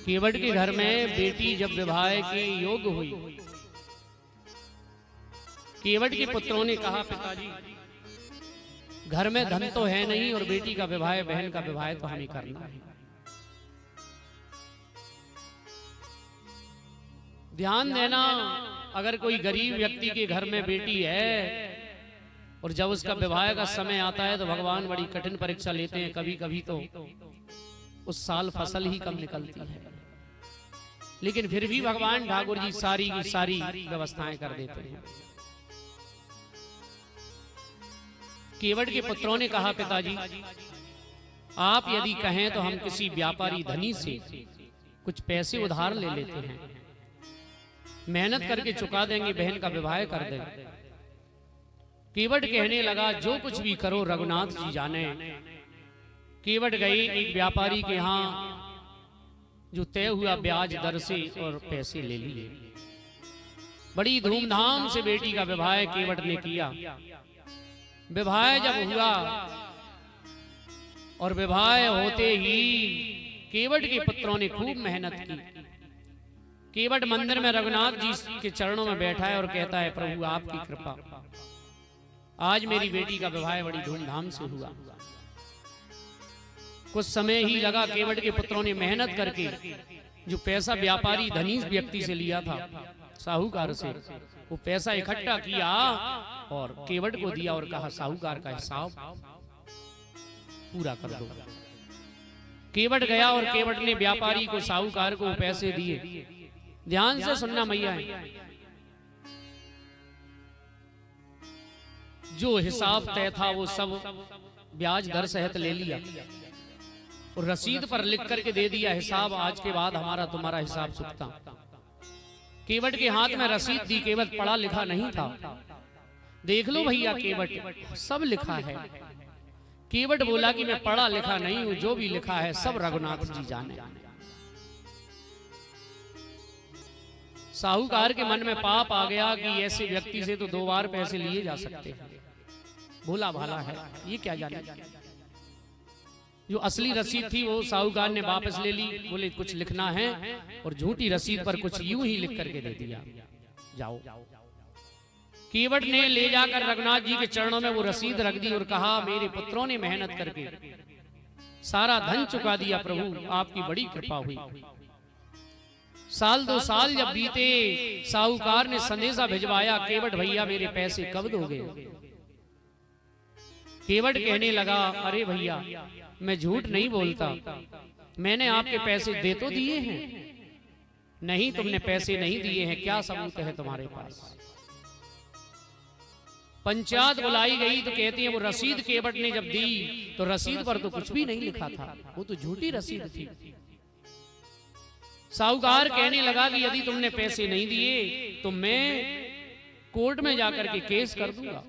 केवट के घर में बेटी जब विवाह के योग्य हुई, केवट के पुत्रों ने कहा, पिताजी घर में धन तो है नहीं और बेटी का विवाह, बहन का विवाह तो हमें करना है। ध्यान देना, अगर कोई गरीब व्यक्ति के घर में बेटी है और जब उसका विवाह का समय आता है तो भगवान बड़ी कठिन परीक्षा लेते हैं। कभी कभी तो उस साल फसल ही कम निकलती है, लेकिन फिर भी भगवान ठाकुर जी सारी की सारी व्यवस्थाएं कर देते हैं। केवट के पुत्रों ने कहा, पिताजी आप यदि कहें तो हम किसी व्यापारी धनी से कुछ पैसे उधार ले लेते हैं, मेहनत करके चुका देंगे, बहन का विवाह कर देंगे। केवट कहने लगा, जो कुछ भी करो रघुनाथ जी जाने। केवट गए एक व्यापारी के यहाँ, जो तय हुआ ब्याज दर से, और पैसे ले लिए। बड़ी धूमधाम से बेटी का विवाह केवट ने किया। विवाह जब हुआ और विवाह होते ही केवट के पुत्रों ने खूब मेहनत की। केवट मंदिर में रघुनाथ जी के चरणों में बैठा है और कहता है, प्रभु आपकी कृपा, आज मेरी बेटी का विवाह बड़ी धूमधाम से हुआ। कुछ समय ही लगा, केवट के पुत्रों ने मेहनत करके जो पैसा व्यापारी धनी व्यक्ति से लिया था, साहूकार से, वो पैसा इकट्ठा किया और केवट को दिया और कहा, साहूकार का हिसाब पूरा कर दो। केवट गया और केवट ने व्यापारी को, साहूकार को पैसे दिए। ध्यान से सुनना मैया, जो हिसाब तय था वो सब ब्याज दर सहित ले लिया और रसीद पर लिख करके दे दिया, हिसाब आज के बाद हमारा तुम्हारा हिसाब चुकता। केवट के हाथ में रसीद दी। केवट पढ़ा लिखा नहीं था। देख लो भैया, केवट सब लिखा है। केवट बोला कि मैं पढ़ा लिखा नहीं हूं, जो भी लिखा है सब रघुनाथ जी जाने। साहूकार के मन में पाप आ गया कि ऐसे व्यक्ति से तो 2 बार पैसे लिए जा सकते हैं, भोला भाला है, ये क्या जाने। जो असली रसीद थी वो साहूकार ने वापस ले ली। बोले कुछ लिखना है, और झूठी रसीद पर कुछ यूं ही लिख करके दे दिया, जाओ। केवट ने ले जाकर रघुनाथ जी के चरणों में वो रसीद रख दी और कहा, मेरे पुत्रों ने मेहनत करके सारा धन चुका दिया, प्रभु आपकी बड़ी कृपा हुई। साल 2 साल जब बीते, साहूकार ने संदेशा भिजवाया, केवट भैया मेरे पैसे कब दोगे। केवट कहने लगा, अरे भैया मैं झूठ नहीं बोलता, मैंने आपके पैसे दे तो दिए हैं। नहीं, तुमने पैसे नहीं दिए हैं, क्या सबूत है तुम्हारे पास। पंचायत बुलाई गई तो कहती है, वो रसीद केवट ने जब दी तो रसीद पर तो कुछ भी नहीं लिखा था, वो तो झूठी रसीद थी। साहूकार कहने लगा कि यदि तुमने पैसे नहीं दिए तो मैं कोर्ट में जाकर के केस कर दूंगा।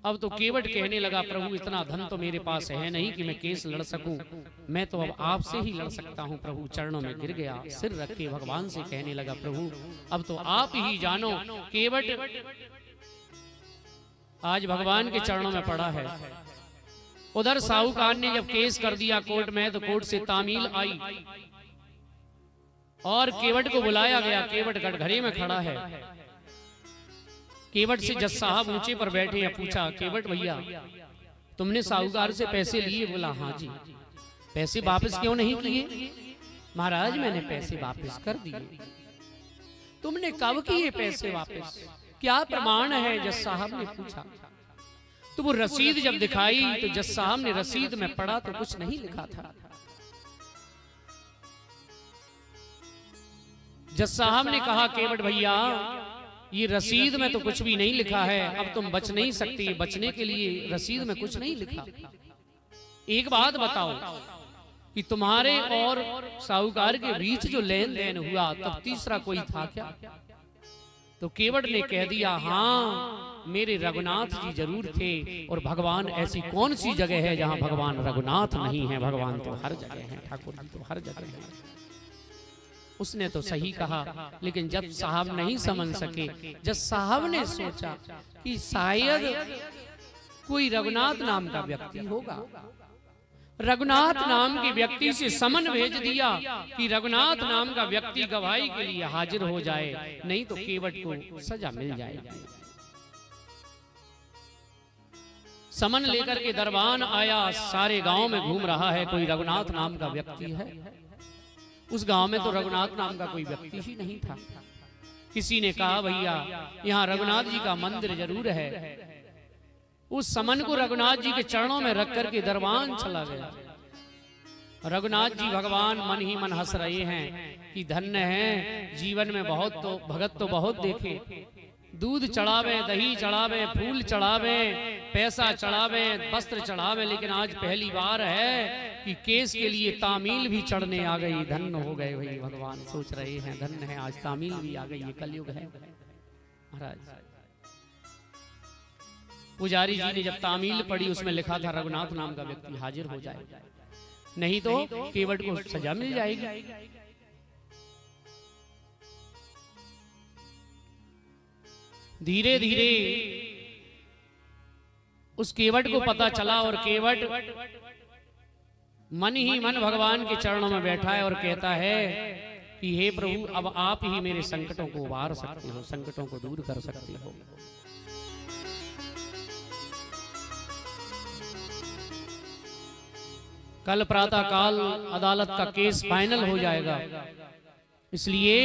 अब तो केवट कहने लगा, प्रभु इतना धन तो मेरे पास है नहीं कि मैं केस लड़ सकूं, मैं तो अब आपसे ही लड़ सकता हूं। प्रभु चरणों में गिर गया, सिर रख के भगवान से कहने लगा, प्रभु अब तो आप ही जानो। केवट आज भगवान के चरणों में पड़ा है। उधर साहूकार ने जब केस कर दिया कोर्ट में, तो कोर्ट से तामील आई और केवट को बुलाया गया। केवट कटघरे में खड़ा है। केवट से जज साहब ऊंचे पर बैठे हैं। पूछा, केवट भैया तुमने साहूकार से पैसे लिए? बोला, हाँ जी। पैसे वापस क्यों नहीं किए? महाराज मैंने पैसे वापस कर दिए। तुमने कब किए पैसे वापस? क्या प्रमाण है? जज साहब ने पूछा। तो वो रसीद जब दिखाई तो जज साहब ने रसीद में पढ़ा तो कुछ नहीं लिखा था। जज साहब ने कहा, केवट भैया ये रसीद में तो कुछ भी नहीं लिखा है, अब तुम बच नहीं सकती, बचने के लिए रसीद में कुछ नहीं लिखा। एक बात बताओ कि तुम्हारे और साहूकार के बीच जो लेन देन हुआ तब तीसरा कोई था क्या? तो केवट ने कह दिया, हाँ मेरे रघुनाथ जी जरूर थे। और भगवान ऐसी कौन सी जगह है जहां भगवान रघुनाथ नहीं है? भगवान तो हर जगह है, ठाकुर जी तो हर जगह है। उसने तो सही कहा, लेकिन जब साहब नहीं समझ सके, जब साहब ने सोचा कि शायद कोई रघुनाथ नाम का व्यक्ति होगा, रघुनाथ नाम के व्यक्ति से समन भेज दिया कि रघुनाथ नाम का व्यक्ति गवाही के लिए हाजिर हो जाए, नहीं तो केवट को सजा मिल जाएगी। समन लेकर के दरबान आया, सारे गांव में घूम रहा है, कोई रघुनाथ नाम का व्यक्ति है। उस गांव में तो रघुनाथ नाम का कोई व्यक्ति ही नहीं था। किसी ने कहा भैया यहाँ रघुनाथ जी का मंदिर जरूर है। उस समन को रघुनाथ जी के चरणों में रख करके दरबान चला गया। रघुनाथ जी भगवान मन ही मन हंस रहे हैं कि धन्य है, जीवन में बहुत तो भगत तो बहुत देखे, दूध चढ़ावे, दही चढ़ावे, फूल चढ़ावे, पैसा चढ़ावे, वस्त्र चढ़ावे, लेकिन आज पहली बार है कि केस के लिए तामील भी चढ़ने आ गई। धन्य हो गए भाई, भगवान सोच रहे हैं धन्य है, आज तामील भी आ गई, ये कलयुग है महाराज। पुजारी जी ने जब तामील पढ़ी, उसमें लिखा था रघुनाथ नाम का व्यक्ति हाजिर हो जाए, नहीं तो केवट को सजा मिल जाएगी। धीरे धीरे उस केवट को पता चला और केवट मन ही मन भगवान के चरणों में बैठा है और कहता है कि हे प्रभु, अब आप ही मेरे संकटों को उबार सकते हो, संकटों को दूर कर सकते हो। कल प्रातः काल अदालत का केस फाइनल हो जाएगा, इसलिए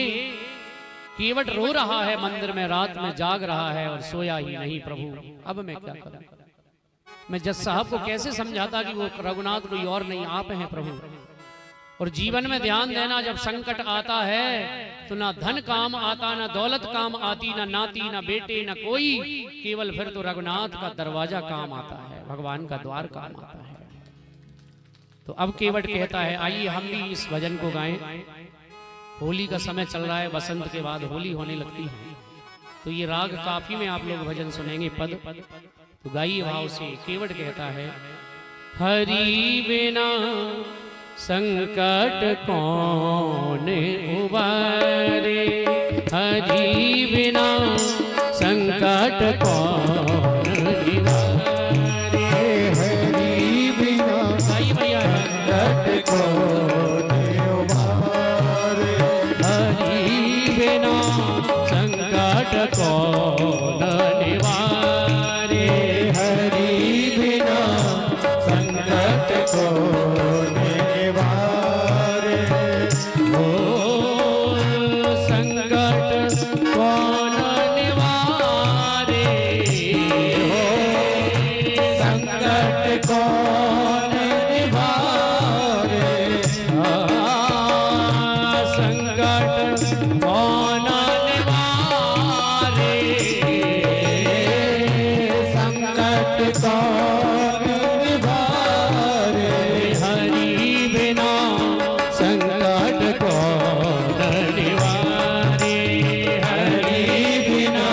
केवट रो रहा है मंदिर में, रात में जाग रहा है और सोया ही नहीं। प्रभु अब मैं क्या करूं? मैं जज साहब को कैसे समझाता कि वो रघुनाथ कोई और नहीं, आप हैं प्रभु। और जीवन में ध्यान देना, जब संकट आता है तो ना धन काम आता, ना दौलत काम आती, ना नाती, ना बेटे, ना कोई, केवल फिर तो रघुनाथ का दरवाजा काम आता है, भगवान का द्वार काम आता है। तो अब केवट कहता है आइए हम भी इस भजन को गाएं। होली का समय चल रहा है, बसंत के बाद होली होने लगती है, तो ये राग काफी में आप लोग भजन सुनेंगे पद, तो गाइए भाव से। केवट कहता है हरि बिना संकट कौन उबारे, हरि बिना संकट कौन निवारे, हरि बिना संकट कौन उबारे, हरि बिना संकट कौन निवारे, हरि बिना संकट कौन निवारे, ओ संकट कौन निवारे, हो संकट कौन निवारे, संकट कौन निवारे, संकट कौन निवारे, हरि बिना संकट कौन निवारे, हरि बिना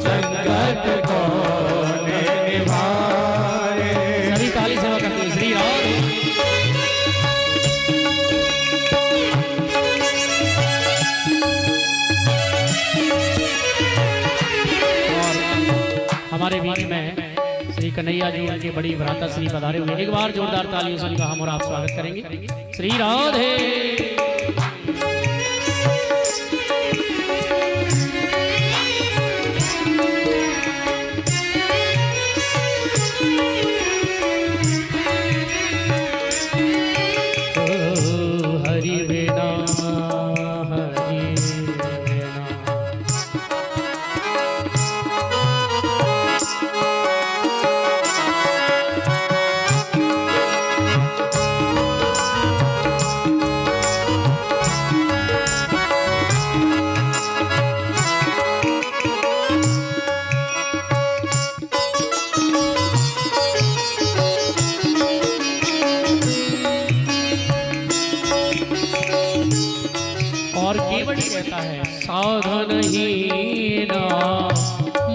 संकट कौन निवारे। सभी ताली सेवा करते हैं श्री राम। हमारे बीच में श्री कन्हैया जी उनके बड़ी भ्राता श्री पधारे हुए, एक बार जोरदार तालियों से उनका हम और आप स्वागत करेंगे। श्री राधे। हरि बिना हरि बिना और केवट कहता है साधन हीना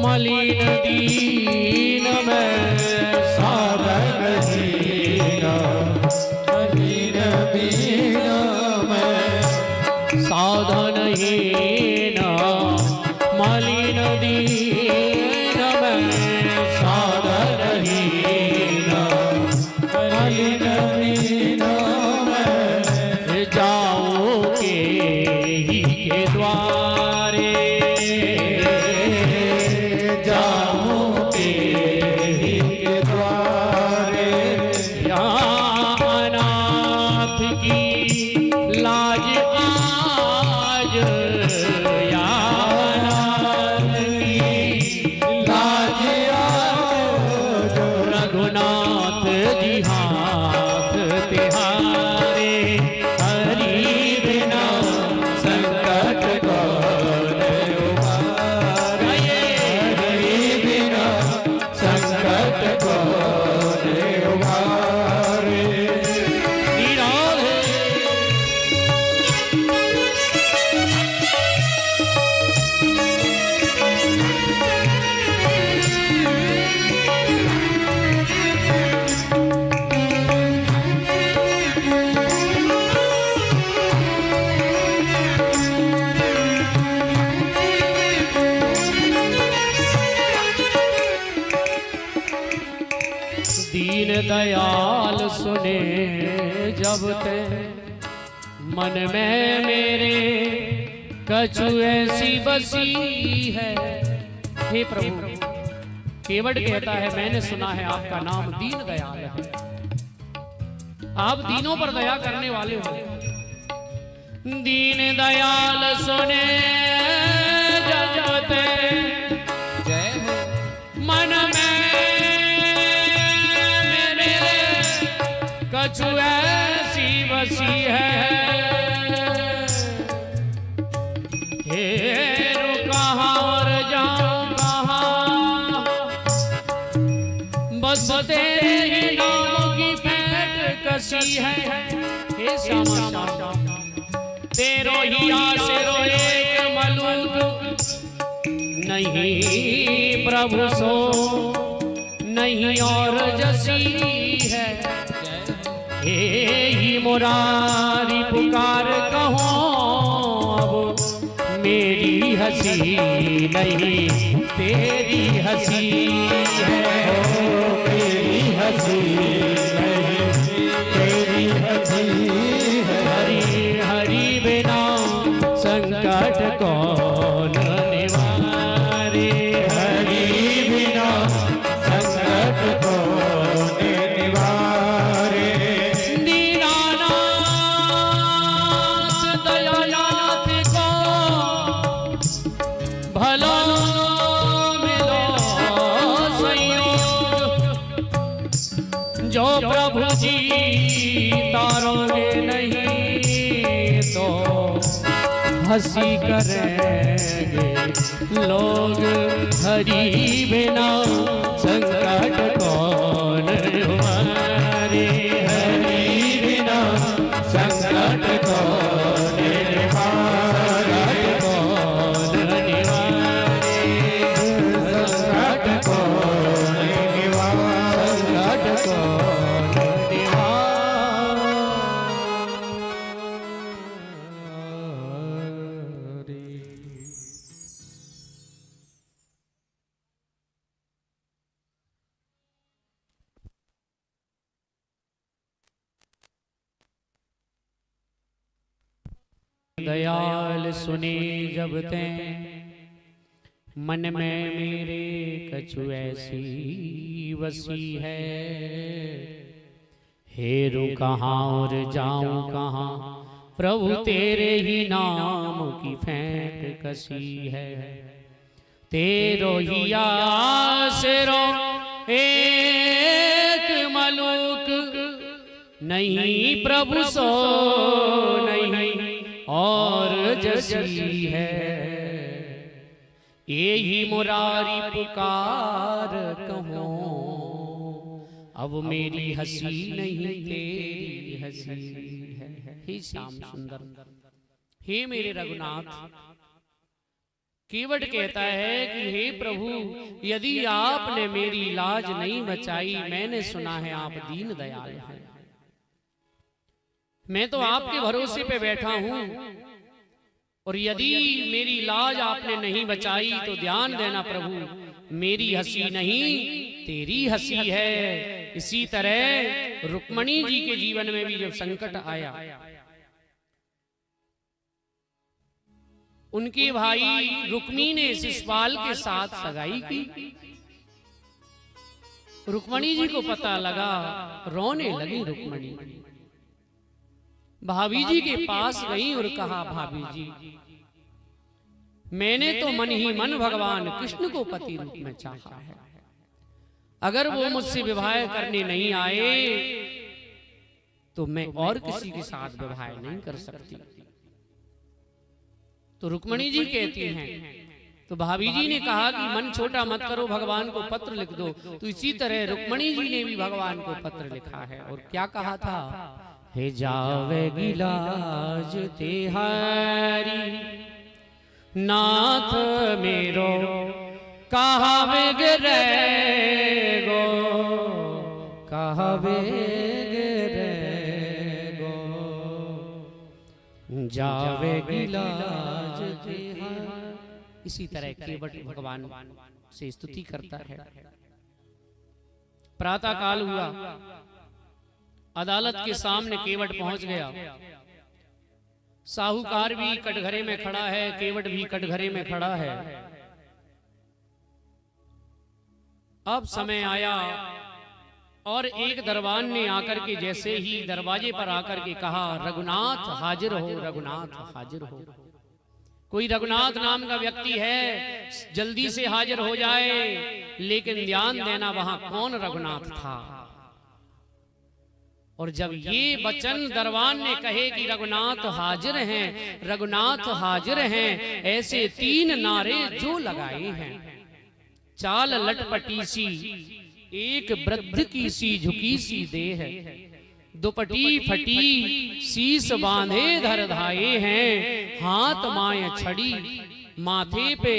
मलिन दीन में, साधन हीना मलिन दीन में, साधन हीना मलिन दीन में, साधन हीना मलिन जब ते मन में मेरे कछु ऐसी बसी है। हे प्रभु, केवट कहता है मैंने सुना है आपका नाम दीन दयाल है, आप दीनों पर दया करने वाले हो। दीन दयाल सुने जब ते मन में मेरे कछु ऐसी बसी है। हेरू कहाँ और जाऊं कहाँ, बस तेरे ही नाम की भेंट कसी है। हे श्यामा श्याम, तेरो ही आसरो एक मलूक, नहीं प्रभु सो नहीं और जसी है। हे ही मुरारी पुकार कहो, अब मेरी हंसी नहीं तेरी हंसी है। मेरी हंसी नहीं तेरी हंसी है। हरि हरि बिना संकट कौन निवारे, हरि बिना संकट कौन निवारे। दीनानाथ दयानाथ को भला मिलो संयोग, जो प्रभु जी तारोगे नहीं तो हंसी करेंगे लोग। हरि बिना संकट कौन हमारे, हरि बिना संकट कौन निवारे। कौन निवारे, संकट कौन निवारे। संकट कौन निवारे। दयाल सुने जब ते मन में मेरे कछु ऐसी वसी है। हेरू कहाँ और जाऊं कहाँ, प्रभु तेरे ही नाम की फेंट कसी है। तेरो ही आसरो एक मलूक, नहीं प्रभु सो नहीं और जसी है। यही मुरारी पुकार कहो, अब मेरी हंसी नहीं तेरी हंसी है। हे श्याम सुंदर, हे मेरे रघुनाथ, केवट कहता है कि हे प्रभु, यदि आपने मेरी लाज नहीं बचाई, मैंने सुना है आप दीन दयाल हैं, मैं तो आपके भरोसे पे बैठा हूं, और यदि मेरी लाज आपने नहीं बचाई तो ध्यान देना प्रभु, मेरी हंसी नहीं तेरी हंसी है। इसी तरह रुक्मणी जी के जीवन में भी जब संकट आया, उनके भाई रुक्मी ने शिशुपाल के साथ सगाई की। रुक्मणी जी को पता लगा, रोने लगी रुक्मणी, भाभी जी के पास गई और कहा, भाभी जी मैंने तो मन ही मन भगवान कृष्ण को पति रूप में चाहा है, अगर वो मुझसे विवाह करने नहीं आए तो मैं और किसी के साथ विवाह नहीं कर सकती। तो रुक्मणी जी कहती हैं, तो भाभी जी ने कहा कि मन छोटा मत करो, भगवान को पत्र लिख दो। तो इसी तरह रुक्मणी जी ने भी भगवान को पत्र लिखा है, और क्या कहा था, हे जावेगी लाज तिहारी नाथ मेरो कहावे रे गो, कहावे रे गो, जावेगी लाज तिहारी। इसी तरह केवट भगवान से स्तुति करता है। प्रातः काल हुआ, अदालत के सामने केवट पहुंच गया। साहूकार भी कटघरे में खड़ा है, केवट भी कटघरे में खड़ा है। अब समय आया और एक दरबान ने आकर के जैसे ही दरवाजे पर आकर के कहा, रघुनाथ हाजिर हो, रघुनाथ हाजिर हो। कोई रघुनाथ नाम का व्यक्ति है, जल्दी से हाजिर हो जाए। लेकिन ध्यान देना, वहां कौन रघुनाथ था। और जब ये वचन दरबान ने कहे कि रघुनाथ हाजिर हैं, रघुनाथ हाजिर हैं, ऐसे 3 नारे जो लगाए हैं। चाल लटपटी सी, एक वृद्ध की सी झुकी सी देह, दुपटी फटी शीस बांधे धर धाये हैं। हाथ माय छड़ी माथे पे,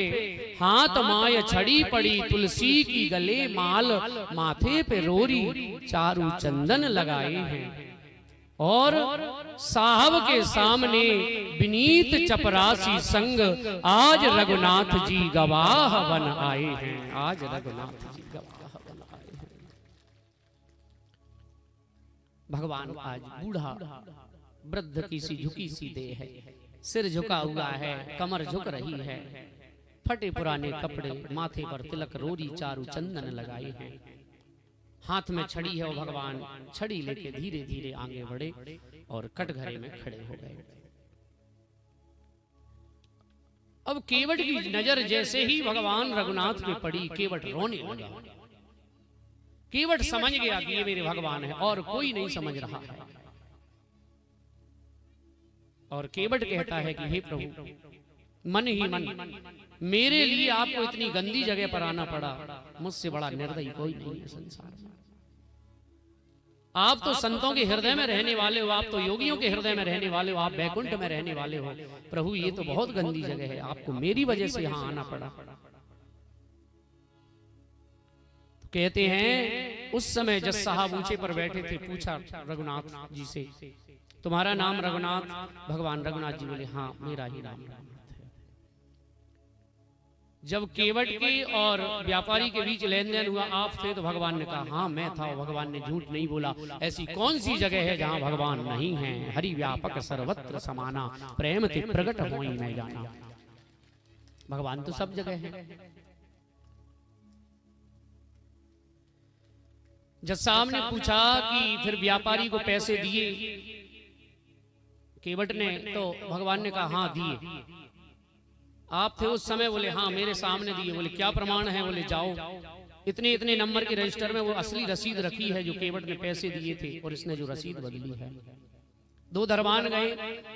हाथ माय छड़ी पड़ी, तुलसी की गले माल, माथे पे रोरी चारू चंदन लगाए हैं। और साहब के सामने विनीत चपरासी संग, आज रघुनाथ जी गवाह बन आए हैं, आज रघुनाथ जी गवाह बन आए हैं। भगवान आज बूढ़ा वृद्ध की सी झुकी सी देह है, सिर झुका हुआ है, कमर झुक रही है, फटे पुराने कपड़े, माथे पर तिलक, रोरी चारू चंदन लगाए हैं, हाथ में छड़ी है। और भगवान छड़ी लेके धीरे धीरे आगे बढ़े और कटघरे में खड़े हो गए। अब केवट की नजर जैसे ही भगवान रघुनाथ पे पड़ी, केवट रोने लगा। केवट समझ गया कि ये मेरे भगवान है और कोई नहीं समझ रहा है। और केवट कहता है कि हे प्रभु, मन ही मन मेरे लिए आपको इतनी गंदी जगह पर आना पड़ा, मुझसे बड़ा निर्दयी कोई नहीं है संसार में। आप तो संतों के हृदय में रहने वाले हो, आप तो योगियों के हृदय में रहने वाले हो, आप बैकुंठ में रहने वाले हो। प्रभु ये तो बहुत गंदी जगह है, आपको मेरी वजह से यहां आना पड़ा। तो कहते हैं उस समय जज साहब ऊंचे पर बैठे थे, पूछा रघुनाथ जी से, तुम्हारा नाम रघुनाथ? भगवान रघुनाथ जी बोले, हाँ मेरा ही नाम रघुनाथ है। जब केवट के और व्यापारी के बीच लेन देन हुआ, आप थे? तो भगवान ने कहा हाँ मैं था। भगवान ने झूठ नहीं बोला। ऐसी कौन सी जगह है जहां भगवान नहीं है? हरि व्यापक सर्वत्र समाना, प्रेम ते प्रगट होई मैं जाना। भगवान तो सब जगह है। जज साहब ने पूछा कि फिर व्यापारी को पैसे दिए? केवट ने तो भगवान ने कहा हाँ दिए। आप थे उस समय? बोले हाँ मेरे सामने दिए। बोले क्या प्रमाण है? बोले जाओ इतने इतने नंबर के रजिस्टर में वो असली रसीद रखी है जो केवट ने पैसे दिए थे, और इसने जो रसीद बदली है। 2 दरबान गए,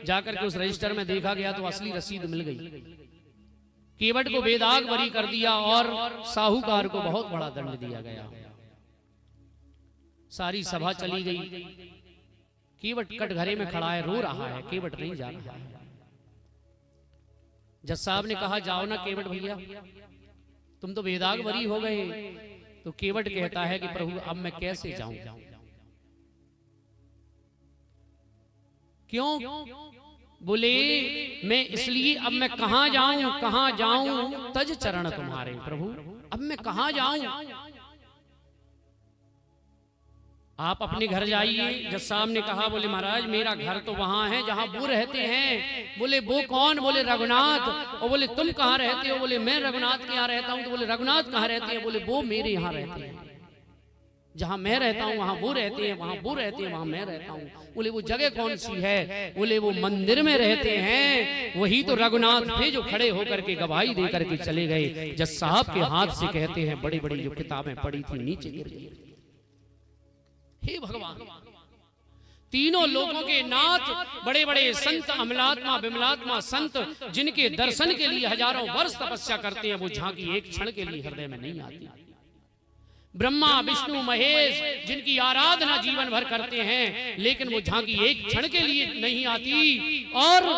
जाकर के उस रजिस्टर में देखा गया तो असली रसीद मिल गई। केवट को बेदाग बरी कर दिया और साहूकार को बहुत बड़ा दंड दिया गया। सारी सभा चली गई। केवट कटघरे में खड़ा है, रो रहा है। केवट नहीं जा रहा है। जज साहब ने कहा जाओ ना केवट भैया, तुम तो बेदाग बरी हो गए। तो केवट कहता है कि प्रभु अब मैं कैसे जाऊं? क्यों? बोले मैं इसलिए, अब मैं कहां जाऊं, कहां जाऊं? तज चरण तुम्हारे प्रभु, अब मैं कहां जाऊं? आप अपने घर जाइए। जज साहब ने कहा, बोले महाराज मेरा घर तो वहां है जहां वो रहते हैं। बोले वो कौन? बोले रघुनाथ। और बोले तुम कहां रहते हो? बोले मैं रघुनाथ के यहाँ रहता हूं। तो बोले रघुनाथ कहां रहते हैं? बोले वो मेरे यहाँ रहते हैं। जहां मैं रहता हूं वहां वो रहते हैं, वहां वो रहते हैं, वहां मैं रहता हूं। बोले वो जगह कौन सी है? बोले वो मंदिर में रहते हैं। वही तो रघुनाथ थे जो खड़े होकर के गवाही दे करके चले गए। जज साहब के हाथ से कहते हैं बड़ी बड़ी जो किताबें पड़ी थी नीचे गिर गई। हे भगवान, तीनों लोगों के नाथ, बड़े बड़े संत, अमलात्मा विमलात्मा संत, जिनके दर्शन के लिए हजारों वर्ष तपस्या करते हैं, वो झांकी एक क्षण के लिए हृदय में नहीं आती। ब्रह्मा विष्णु महेश, जिनकी आराधना जीवन भर करते हैं, लेकिन वो झांकी एक क्षण के लिए नहीं आती। और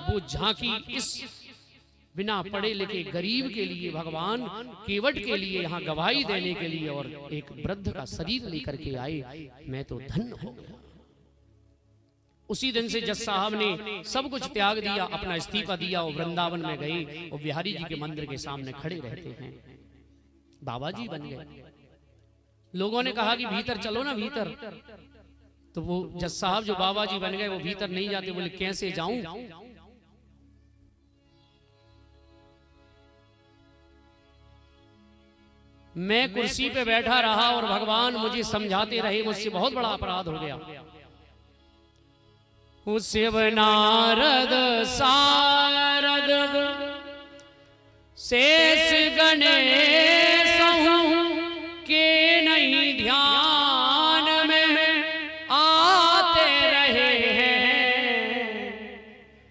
वो झांकी इस बिना पढ़े लिखे गरीब के लिए, भगवान केवट के लिए यहाँ गवाही देने के लिए, और एक वृद्ध का शरीर लेकर के आए। मैं तो धन्य हो गया। उसी दिन से जज साहब ने सब कुछ त्याग दिया, अपना इस्तीफा दिया और वृंदावन में गए और बिहारी जी के मंदिर के सामने खड़े रहते हैं। बाबा जी बन गए। लोगों ने कहा कि भीतर चलो ना भीतर। तो वो जज साहब जो बाबा जी बन गए वो भीतर नहीं जाते, बोले कैसे जाऊं? मैं कुर्सी पे बैठा रहा और भगवान मुझे समझाते रहे, मुझसे बहुत बड़ा अपराध हो गया। शिव नारद सारद शेष गणेश के नहीं ध्यान में आते रहे हैं,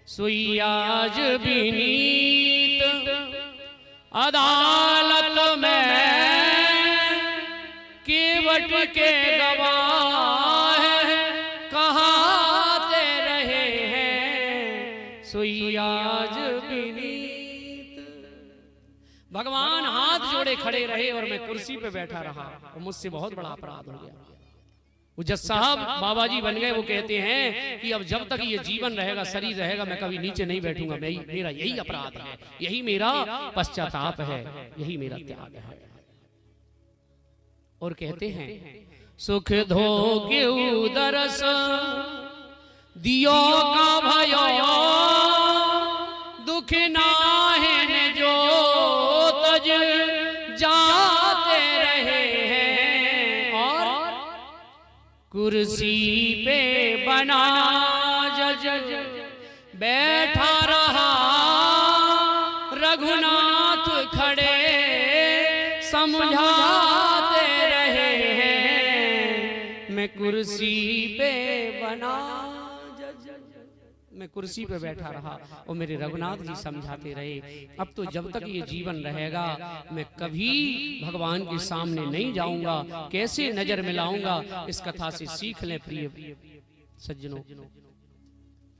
सुइयाज विनीत अदालत में केवट के गवाह कहाते रहे हैं, सुइयाज विनीत। भगवान हाथ जोड़े खड़े रहे और मैं कुर्सी पे बैठा रहा और मुझसे बहुत बड़ा अपराध हो गया। वो जज साहब बाबा जी बन गए, वो कहते हैं कि अब जब तक ये जीवन रहेगा, शरीर रहेगा, मैं कभी नीचे नहीं बैठूंगा। मेरा यही अपराध है, यही मेरा पश्चाताप है, यही मेरा त्याग है। और कहते हैं सुख धोगे उदरस दियो का भयो, दुख नाहिन जो तज जाते रहे हैं, और कुर्सी पे बना जज बैठा रहा, रघुनाथ खड़े समझाते रहे हैं, मैं कुर्सी पे बना जज, मैं कुर्सी पे बैठा रहा और मेरे रघुनाथ जी समझाते रहे। अब तो जब तक ये जीवन रहेगा मैं कभी भगवान के सामने नहीं जाऊंगा, कैसे नजर मिलाऊंगा। इस कथा से सीख लें प्रिय सज्जनों,